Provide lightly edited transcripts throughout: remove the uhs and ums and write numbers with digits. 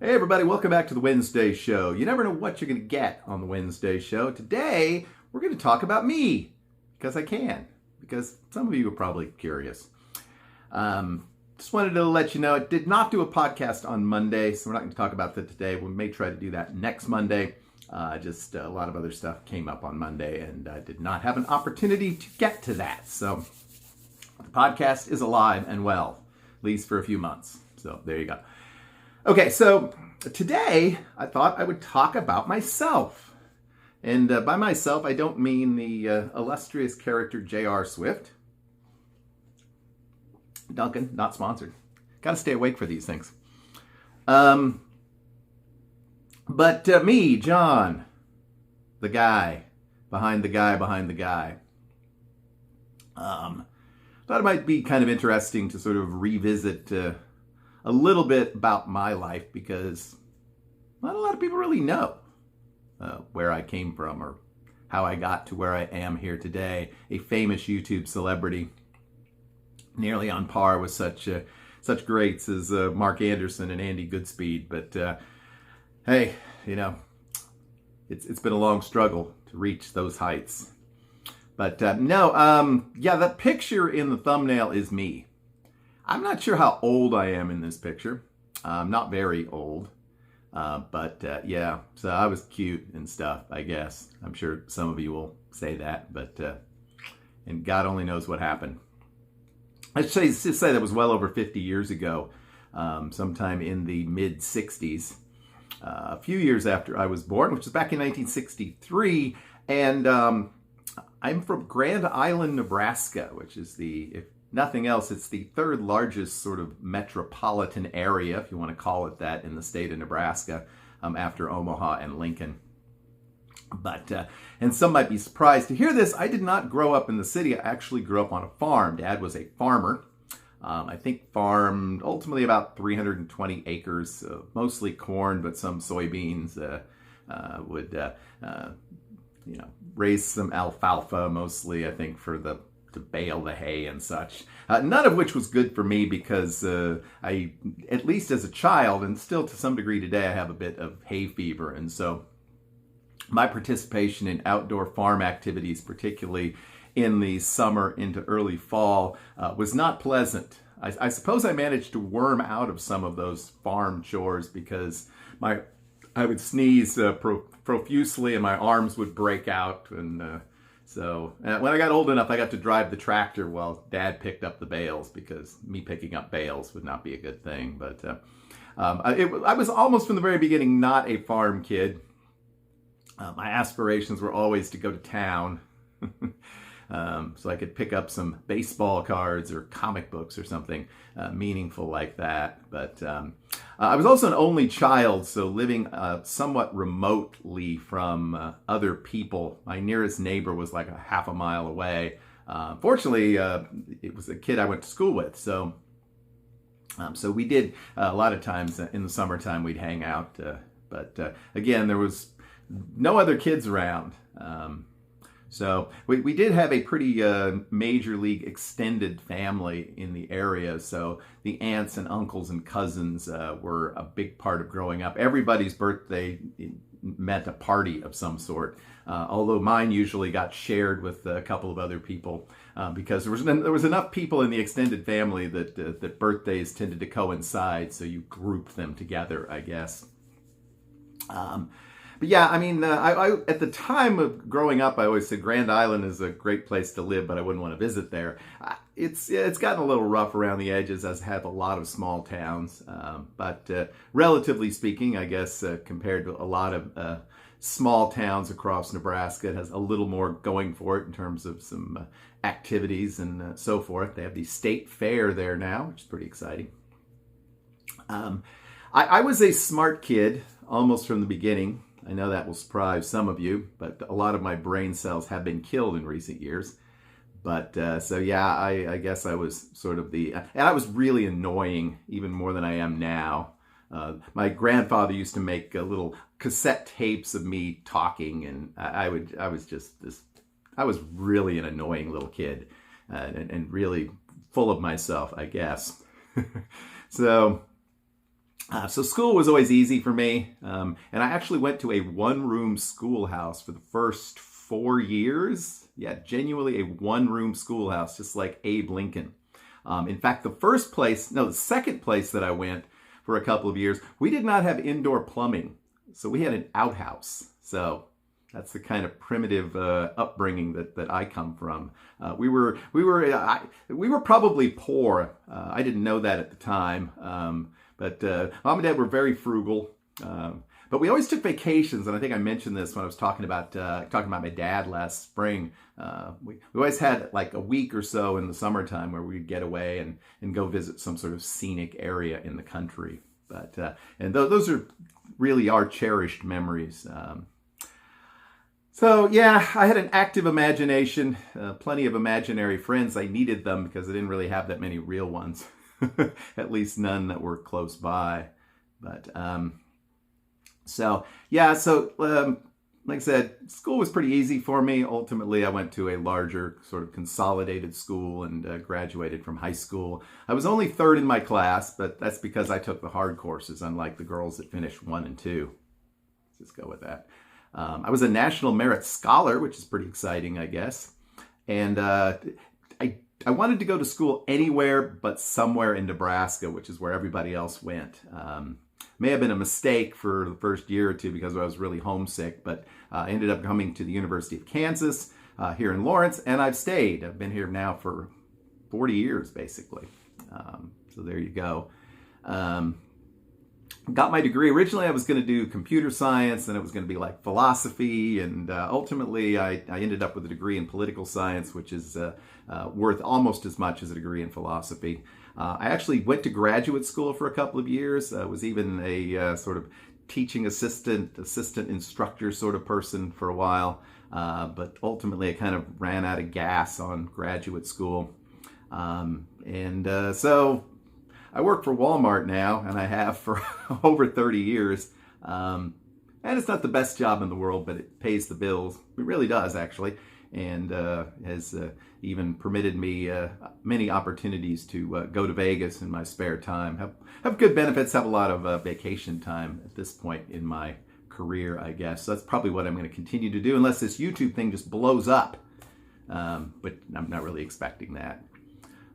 Hey everybody, welcome back to the Wednesday show. You never know what you're going to get on the Wednesday show. Today, we're going to talk about me, because I can, because some of you are probably curious. Just wanted to let you know, I did not do a podcast on Monday, so we're not going to talk about that today. We may try to do that next Monday. Just a lot of other stuff came up on Monday, and I did not have an opportunity to get to that. So the podcast is alive and well, at least for a few months. So there you go. Okay, so today I thought I would talk about myself. And by myself, I don't mean the illustrious character J.R. Swift. Duncan, not sponsored. Got to stay awake for these things. But me, John, the guy behind the guy behind the guy. Thought it might be kind of interesting to sort of revisit a little bit about my life, because not a lot of people really know where I came from or how I got to where I am here today, a famous YouTube celebrity, nearly on par with such greats as Mark Anderson and Andy Goodspeed. But hey, you know, it's been a long struggle to reach those heights. But yeah, that picture in the thumbnail is me. I'm not sure how old I am in this picture. I'm not very old. But yeah, so I was cute and stuff, I guess. I'm sure some of you will say that, but and God only knows what happened. I should say that was well over 50 years ago, sometime in the mid-60s, a few years after I was born, which was back in 1963, and I'm from Grand Island, Nebraska, which is if nothing else, it's the third largest sort of metropolitan area, if you want to call it that, in the state of Nebraska, after Omaha and Lincoln. But, and some might be surprised to hear this, I did not grow up in the city. I actually grew up on a farm. Dad was a farmer. I think farmed ultimately about 320 acres, mostly corn, but some soybeans, would, raise some alfalfa, mostly, I think, to bale the hay and such. None of which was good for me, because I, at least as a child, and still to some degree today, I have a bit of hay fever. And so my participation in outdoor farm activities, particularly in the summer into early fall, was not pleasant. I suppose I managed to worm out of some of those farm chores, because I would sneeze profusely and my arms would break out. And so when I got old enough, I got to drive the tractor while Dad picked up the bales, because me picking up bales would not be a good thing. But I was almost from the very beginning not a farm kid. My aspirations were always to go to town so I could pick up some baseball cards or comic books or something meaningful like that. But I was also an only child, so living somewhat remotely from other people. My nearest neighbor was like a half a mile away. Fortunately, it was a kid I went to school with, so we did a lot of times in the summertime we'd hang out. But again, there was no other kids around. So we did have a pretty major league extended family in the area. So the aunts and uncles and cousins were a big part of growing up. Everybody's birthday meant a party of some sort. Although mine usually got shared with a couple of other people, because there was enough people in the extended family that birthdays tended to coincide. So you grouped them together, I guess. But yeah, I mean, I at the time of growing up, I always said Grand Island is a great place to live, but I wouldn't want to visit there. It's gotten a little rough around the edges, as have a lot of small towns. But relatively speaking, I guess compared to a lot of small towns across Nebraska, it has a little more going for it in terms of some activities and so forth. They have the state fair there now, which is pretty exciting. I was a smart kid almost from the beginning. I know that will surprise some of you, but a lot of my brain cells have been killed in recent years. But so yeah, I guess I was sort of and I was really annoying, even more than I am now. My grandfather used to make little cassette tapes of me talking, and I was really an annoying little kid, and really full of myself, I guess. So So school was always easy for me, and I actually went to a one-room schoolhouse for the first 4 years. Yeah, genuinely a one-room schoolhouse, just like Abe Lincoln. In fact, the second place that I went for a couple of years, we did not have indoor plumbing, so we had an outhouse. So that's the kind of primitive upbringing that I come from. We were probably poor. I didn't know that at the time, but mom and dad were very frugal. But we always took vacations, and I think I mentioned this when I was talking about my dad last spring. We always had like a week or so in the summertime where we'd get away and go visit some sort of scenic area in the country. But and those are really our cherished memories. So yeah, I had an active imagination, plenty of imaginary friends. I needed them because I didn't really have that many real ones, at least none that were close by. But like I said, school was pretty easy for me. Ultimately, I went to a larger sort of consolidated school and graduated from high school. I was only third in my class, but that's because I took the hard courses, unlike the girls that finished 1 and 2. Let's just go with that. I was a National Merit Scholar, which is pretty exciting, I guess. And I wanted to go to school anywhere but somewhere in Nebraska, which is where everybody else went. May have been a mistake for the first year or two because I was really homesick, but I ended up coming to the University of Kansas here in Lawrence, and I've stayed. I've been here now for 40 years, basically. So there you go. Got my degree. Originally, I was going to do computer science, and it was going to be like philosophy, and ultimately, I ended up with a degree in political science, which is worth almost as much as a degree in philosophy. I actually went to graduate school for a couple of years. I was even a sort of teaching assistant instructor sort of person for a while, but ultimately, I kind of ran out of gas on graduate school, so I work for Walmart now, and I have for over 30 years. And it's not the best job in the world, but it pays the bills. It really does, actually, and has even permitted me many opportunities to go to Vegas in my spare time. Have good benefits, have a lot of vacation time at this point in my career, I guess. So that's probably what I'm going to continue to do, unless this YouTube thing just blows up. But I'm not really expecting that.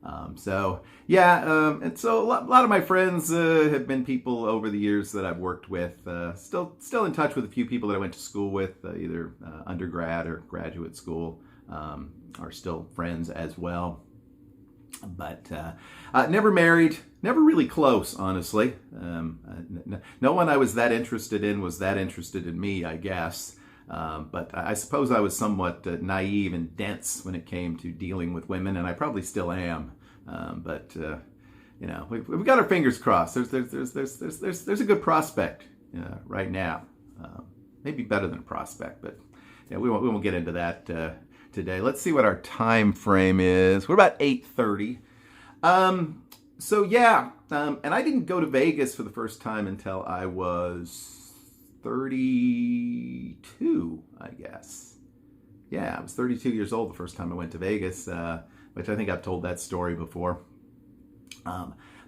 And so a lot of my friends have been people over the years that I've worked with. Still in touch with a few people that I went to school with, either undergrad or graduate school, are still friends as well. But never married, never really close, honestly. No one I was that interested in was that interested in me, I guess. But I suppose I was somewhat naive and dense when it came to dealing with women, and I probably still am. We've got our fingers crossed. There's a good prospect right now. Maybe better than a prospect, but yeah, we won't get into that today. Let's see what our time frame is. We're about 8:30. And I didn't go to Vegas for the first time until I was 32, I guess. Yeah, I was 32 years old the first time I went to Vegas, which I think I've told that story before.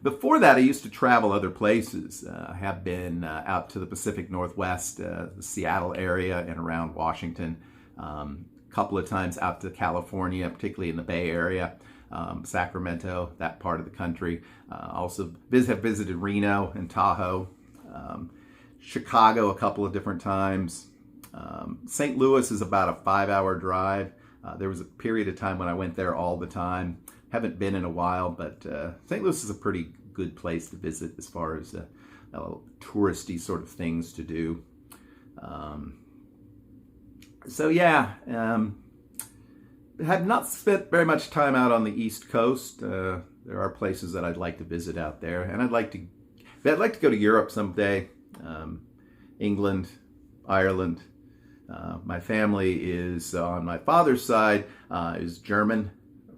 Before that, I used to travel other places. I have been out to the Pacific Northwest, the Seattle area and around Washington. A couple of times out to California, particularly in the Bay Area, Sacramento, that part of the country. Also have visited Reno and Tahoe. Chicago a couple of different times. St. Louis is about a 5-hour drive. There was a period of time when I went there all the time. Haven't been in a while, but St. Louis is a pretty good place to visit as far as touristy sort of things to do. Have not spent very much time out on the East Coast. There are places that I'd like to visit out there, and I'd like to go to Europe someday. England, Ireland. My family is on my father's side is German,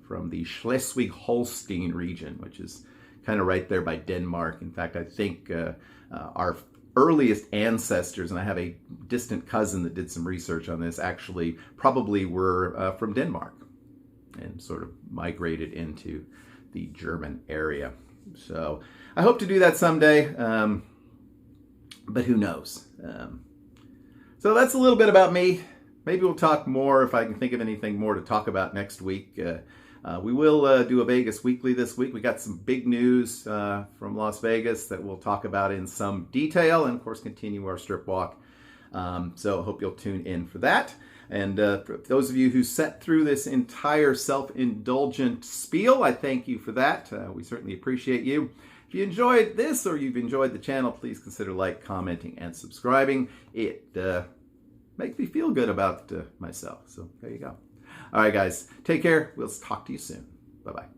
from the Schleswig-Holstein region, which is kind of right there by Denmark. In fact, I think our earliest ancestors, and I have a distant cousin that did some research on this, actually probably were from Denmark and sort of migrated into the German area. So I hope to do that someday. but who knows? So that's a little bit about me. Maybe we'll talk more if I can think of anything more to talk about next week. We will do a Vegas Weekly this week. We got some big news from Las Vegas that we'll talk about in some detail, and of course continue our strip walk. So I hope you'll tune in for that. And for those of you who sat through this entire self-indulgent spiel, I thank you for that. We certainly appreciate you. If you enjoyed this or you've enjoyed the channel, please consider like, commenting, and subscribing. It makes me feel good about myself. So there you go. All right, guys. Take care. We'll talk to you soon. Bye-bye.